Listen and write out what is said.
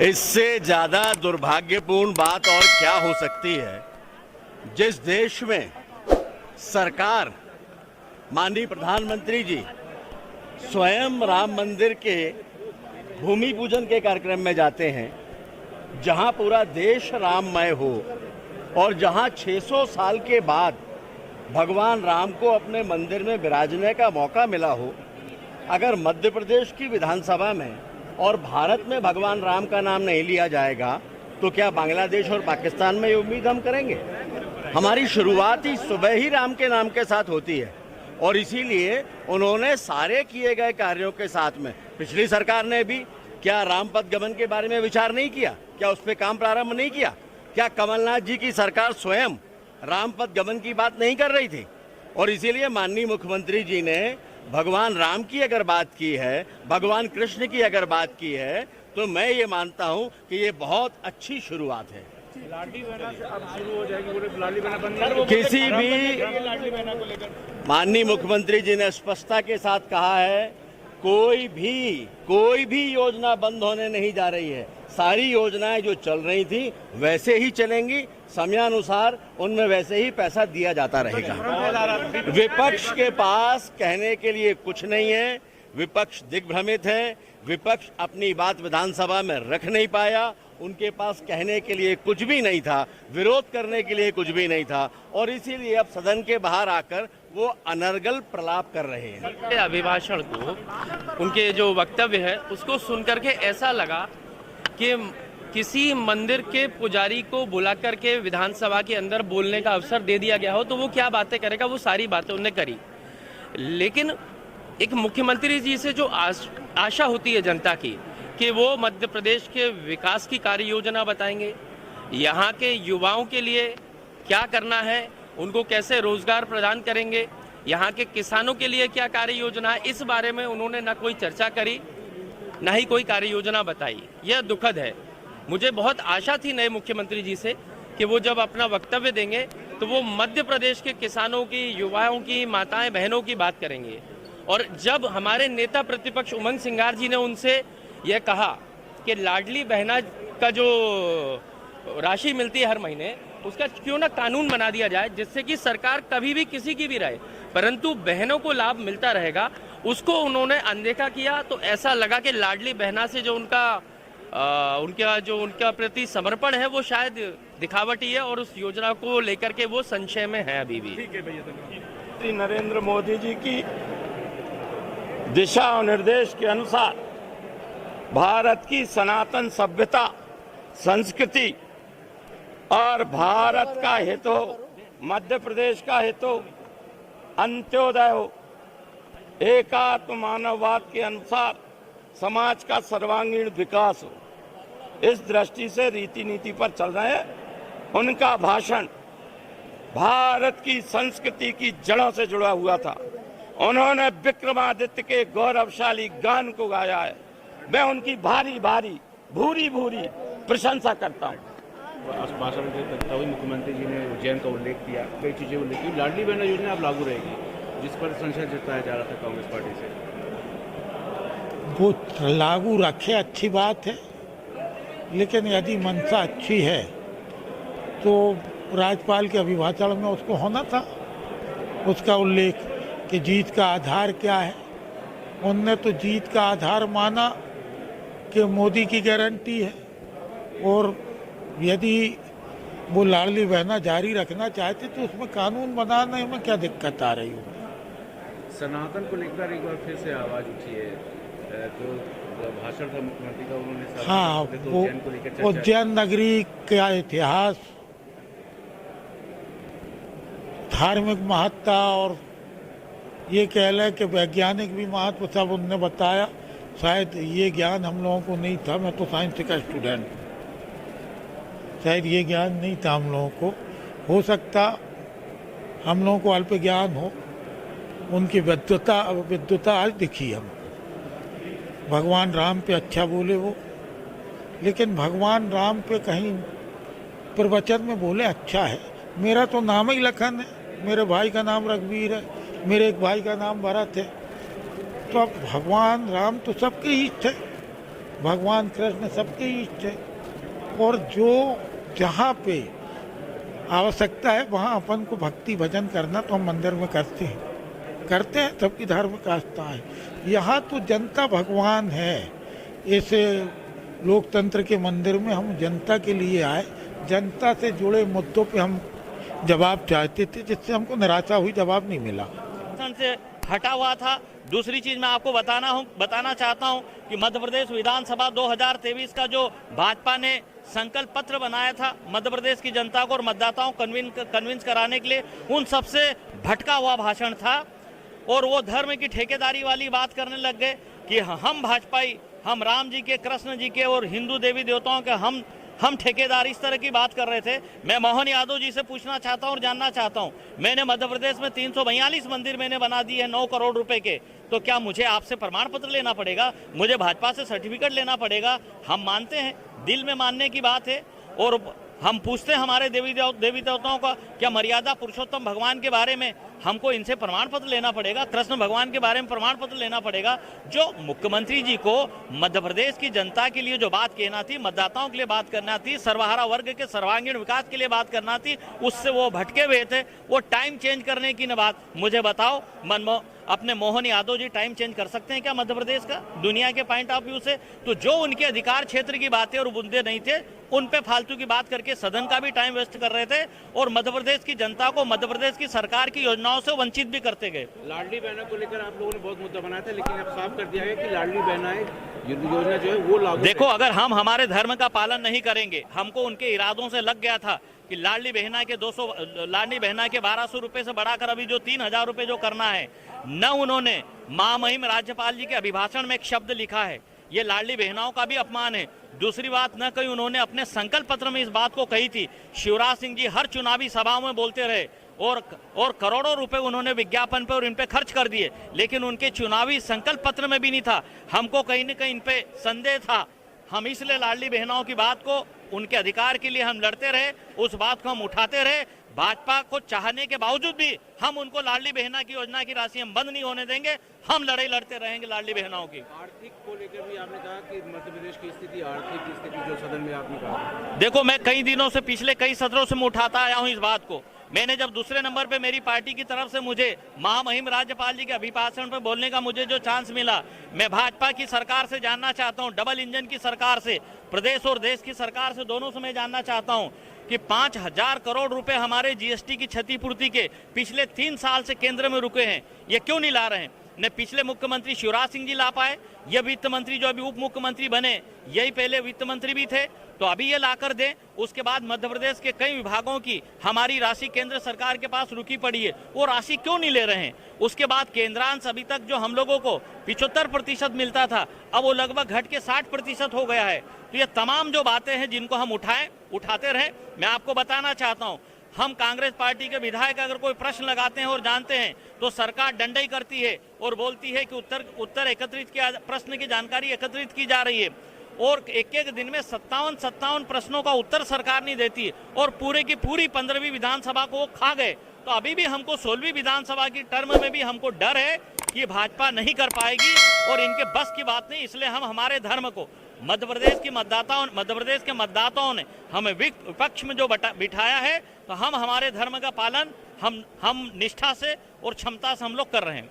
इससे ज़्यादा दुर्भाग्यपूर्ण बात और क्या हो सकती है, जिस देश में सरकार, माननीय प्रधानमंत्री जी स्वयं राम मंदिर के भूमि पूजन के कार्यक्रम में जाते हैं, जहां पूरा देश राममय हो और जहां 600 साल के बाद भगवान राम को अपने मंदिर में विराजने का मौका मिला हो, अगर मध्य प्रदेश की विधानसभा में और भारत में भगवान राम का नाम नहीं लिया जाएगा तो क्या बांग्लादेश और पाकिस्तान में ये उम्मीद हम करेंगे? हमारी शुरुआत ही सुबह ही राम के नाम के साथ होती है और इसीलिए उन्होंने सारे किए गए कार्यों के साथ में, पिछली सरकार ने भी क्या रामपथ गमन के बारे में विचार नहीं किया? क्या उस पर काम प्रारंभ नहीं किया? क्या कमलनाथ जी की सरकार स्वयं रामपथ गमन की बात नहीं कर रही थी? और इसीलिए माननीय मुख्यमंत्री जी ने भगवान राम की अगर बात की है, भगवान कृष्ण की अगर बात की है, तो मैं ये मानता हूं कि ये बहुत अच्छी शुरुआत है। लाडली बहना से अब शुरू हो जाएगी, बोले लाडली बहना बंद किसी भी लाडली बहना को लेकर माननीय मुख्यमंत्री जी ने स्पष्टता के साथ कहा है, कोई भी योजना बंद होने नहीं जा रही है। सारी योजनाएं जो चल रही थी वैसे ही चलेंगी, समयानुसार उनमें वैसे ही पैसा दिया जाता रहेगा। विपक्ष के पास कहने के लिए कुछ नहीं है, विपक्ष दिग्भ्रमित है, विपक्ष अपनी बात विधानसभा में रख नहीं पाया, उनके पास कहने के लिए कुछ भी नहीं था, विरोध करने के लिए कुछ भी नहीं था और इसीलिए अब सदन के बाहर आकर वो अनर्गल प्रलाप कर रहे हैं। अभिभाषण को, उनके जो वक्तव्य है उसको सुनकर के ऐसा लगा कि किसी मंदिर के पुजारी को बुला करके विधानसभा के अंदर बोलने का अवसर दे दिया गया हो तो वो क्या बातें करेगा, वो सारी बातें उन्होंने करी। लेकिन एक मुख्यमंत्री जी से जो आशा होती है जनता की कि वो मध्य प्रदेश के विकास की कार्य योजना बताएंगे, यहाँ के युवाओं के लिए क्या करना है, उनको कैसे रोजगार प्रदान करेंगे, यहाँ के किसानों के लिए क्या कार्य योजना है, इस बारे में उन्होंने न कोई चर्चा करी, न ही कोई कार्य योजना बताई। यह दुखद है। मुझे बहुत आशा थी नए मुख्यमंत्री जी से कि वो जब अपना वक्तव्य देंगे तो वो मध्य प्रदेश के किसानों की, युवाओं की, माताएं बहनों की बात करेंगे। और जब हमारे नेता प्रतिपक्ष उमंग सिंगार जी ने उनसे यह कहा कि लाडली बहना का जो राशि मिलती है हर महीने, उसका क्यों ना कानून बना दिया जाए जिससे कि सरकार कभी भी किसी की भी रहे परंतु बहनों को लाभ मिलता रहेगा, उसको उन्होंने अनदेखा किया। तो ऐसा लगा कि लाडली बहना से जो उनका प्रति समर्पण है वो शायद दिखावटी है और उस योजना को लेकर के वो संशय में है अभी भी। ठीक है भैया, धन्यवाद। नरेंद्र मोदी जी की दिशा और निर्देश के अनुसार भारत की सनातन सभ्यता, संस्कृति और भारत का हित हो, मध्य प्रदेश का हित हो, अंत्योदय हो, एकात्म मानववाद के अनुसार समाज का सर्वांगीण विकास हो, इस दृष्टि से रीति नीति पर चल रहे हैं। उनका भाषण भारत की संस्कृति की जड़ों से जुड़ा हुआ था। उन्होंने विक्रमादित्य के गौरवशाली गान को गाया है। मैं उनकी भारी भूरी प्रशंसा करता हूँ। भाषण करता हुए मुख्यमंत्री जी ने उज्जैन का उल्लेख किया, कई चीजें उल्लेख की। लाडली बहना योजना अब लागू रहेगी, जिस पर संशय जताया जा रहा था कांग्रेस पार्टी से। वो लागू रखे, अच्छी बात है, लेकिन यदि मंशा अच्छी है तो राज्यपाल के अभिभाषण में उसको होना था, उसका उल्लेख कि जीत का आधार क्या है। उनने तो जीत का आधार माना कि मोदी की गारंटी है और यदि वो लाडली बहना जारी रखना चाहते तो उसमें कानून बनाने में क्या दिक्कत आ रही हो। सनातन को लेकर एक बार फिर से आवाज उठी है, जो भाषण था मुख्यमंत्री का, उन्होंने हाँ, वो उज्जैन नगरी का इतिहास, धार्मिक महत्ता और ये कह लें कि वैज्ञानिक भी महत्व सब उनने बताया। शायद ये ज्ञान हम लोगों को नहीं था, मैं तो साइंस का स्टूडेंट, शायद ये ज्ञान नहीं था हम लोगों को। हो सकता हम लोगों को अल्प ज्ञान हो, उनकी विद्वता आज दिखी हम। भगवान राम पे अच्छा बोले वो, लेकिन भगवान राम पे कहीं प्रवचन में बोले अच्छा है। मेरा तो नाम ही लखन है, मेरे भाई का नाम रघुवीर है, मेरे एक भाई का नाम भरत है, तो अब भगवान राम तो सबके ही थे भगवान कृष्ण सबके इष्ट है, और जो जहाँ पे आवश्यकता है वहाँ अपन को भक्ति भजन करना तो हम मंदिर में करते हैं, सबकी धार्मिक आस्था है। यहाँ तो जनता भगवान है। ऐसे लोकतंत्र के मंदिर में हम जनता के लिए आए, जनता से जुड़े मुद्दों पे हम जवाब चाहते थे, जिससे हमको निराशा हुई, जवाब नहीं मिला। से हटा हुआ था। दूसरी चीज मैं आपको बताना चाहता हूं कि मध्य प्रदेश विधानसभा 2023 का जो भाजपा ने संकल्प पत्र बनाया था मध्य प्रदेश की जनता को और मतदाताओं को कन्विंस कराने के लिए, उन सबसे भटका हुआ भाषण था। और वो धर्म की ठेकेदारी वाली बात करने लग गए कि हम भाजपाई, हम राम जी के, कृष्ण जी के और हिंदू देवी देवताओं के हम ठेकेदार, इस तरह की बात कर रहे थे। मैं मोहन यादव जी से पूछना चाहता हूं और जानना चाहता हूं, मैंने मध्य प्रदेश में 342 मंदिर मैंने बना दिए हैं 9 करोड़ रुपए के, तो क्या मुझे आपसे प्रमाण पत्र लेना पड़ेगा? मुझे भाजपा से सर्टिफिकेट लेना पड़ेगा? हम मानते हैं, दिल में मानने की बात है। और हम पूछते हैं हमारे देवी देवताओं का, क्या मर्यादा पुरुषोत्तम भगवान के बारे में हमको इनसे प्रमाण पत्र लेना पड़ेगा? कृष्ण भगवान के बारे में प्रमाण पत्र लेना पड़ेगा? जो मुख्यमंत्री जी को मध्य प्रदेश की जनता के लिए जो बात कहना थी, मतदाताओं के लिए बात करना थी, सर्वहारा वर्ग के सर्वांगीण विकास के लिए बात करना थी, उससे वो भटके हुए थे। वो टाइम चेंज करने की न बात, मुझे बताओ अपने मोहन यादव जी टाइम चेंज कर सकते हैं क्या मध्य प्रदेश का दुनिया के पॉइंट ऑफ व्यू से? तो जो उनके अधिकार क्षेत्र की बातें और मुद्दे नहीं थे, उन पे फालतू की बात करके सदन का भी टाइम वेस्ट कर रहे थे और मध्य प्रदेश की जनता को मध्य प्रदेश की सरकार की योजनाओं से वंचित भी करते गए। लाडली बहना को लेकर आप लोगों ने बहुत मुद्दा बनाया था, लेकिन अब साफ कर दिया गया कि लाडली बहना योजना जो है वो लागू। देखो, अगर हम हमारे धर्म का पालन नहीं करेंगे, हमको उनके इरादों से लग गया था कि लाडली बहना के 1200 रुपए से बढ़ाकर अभी जो 3000 रुपए जो करना है, न उन्होंने महामहिम राज्यपाल जी के अभिभाषण में एक शब्द लिखा है, ये लाडली बहनाओं का भी अपमान है। दूसरी बात, न कहीं उन्होंने अपने संकल्प पत्र में इस बात को कही थी। शिवराज सिंह जी हर चुनावी सभाओं में बोलते रहे और करोड़ों रुपए उन्होंने विज्ञापन पे और इन पे खर्च कर दिए, लेकिन उनके चुनावी संकल्प पत्र में भी नहीं था। हमको कहीं न कहीं इन पे संदेह था। हम इसलिए लाडली बहनाओं की बात को, उनके अधिकार के लिए हम लड़ते रहे, उस बात को हम उठाते रहे। भाजपा को चाहने के बावजूद भी हम उनको लाडली बहना की योजना की राशि हम बंद नहीं होने देंगे। हम लड़ाई लड़ते रहेंगे लाडली बहनाओं की। आर्थिक को लेकर भी आपने कहा कि मध्य प्रदेश की स्थिति, आर्थिक स्थिति जो सदन में आपने कहा, देखो, मैं कई दिनों से, पिछले कई सत्रों से मैं उठाता आया हूं इस बात को। मैंने जब दूसरे नंबर पे मेरी पार्टी की तरफ से मुझे महामहिम राज्यपाल जी के अभिभाषण पे बोलने का मुझे जो चांस मिला, मैं भाजपा की सरकार से जानना चाहता हूं, डबल इंजन की सरकार से, प्रदेश और देश की सरकार से, दोनों से मैं जानना चाहता हूं कि 5000 करोड़ रुपए हमारे जीएसटी की क्षतिपूर्ति के पिछले 3 साल से केंद्र में रुके हैं, ये क्यों नहीं ला रहे हैं? न पिछले मुख्यमंत्री शिवराज सिंह जी ला पाए, ये वित्त मंत्री जो अभी उप मुख्यमंत्री बने, यही पहले वित्त मंत्री भी थे, तो अभी ये लाकर दें। उसके बाद मध्य प्रदेश के कई विभागों की हमारी राशि केंद्र सरकार के पास रुकी पड़ी है, वो राशि क्यों नहीं ले रहे हैं? उसके बाद केंद्रांश अभी तक जो हम लोगों को 75% मिलता था, अब वो लगभग घट के 60% हो गया है। तो ये तमाम जो बातें हैं जिनको हम उठाते रहे। मैं आपको बताना चाहता हूँ, हम कांग्रेस पार्टी के विधायक अगर कोई प्रश्न लगाते हैं और जानते हैं तो सरकार डंडई करती है और बोलती है कि उत्तर एकत्रित किया, प्रश्न की जानकारी एकत्रित की जा रही है, और एक दिन में 57 प्रश्नों का उत्तर सरकार नहीं देती है, और पूरे की पूरी 15वीं विधानसभा को वो खा गए। तो अभी भी हमको 16वीं विधानसभा की टर्म में भी हमको डर है कि भाजपा नहीं कर पाएगी और इनके बस की बात नहीं। इसलिए हम हमारे धर्म को, मध्य प्रदेश के मतदाताओं ने हमें विपक्ष में जो बिठाया है, तो हम हमारे धर्म का पालन हम निष्ठा से और क्षमता से हम लोग कर रहे हैं।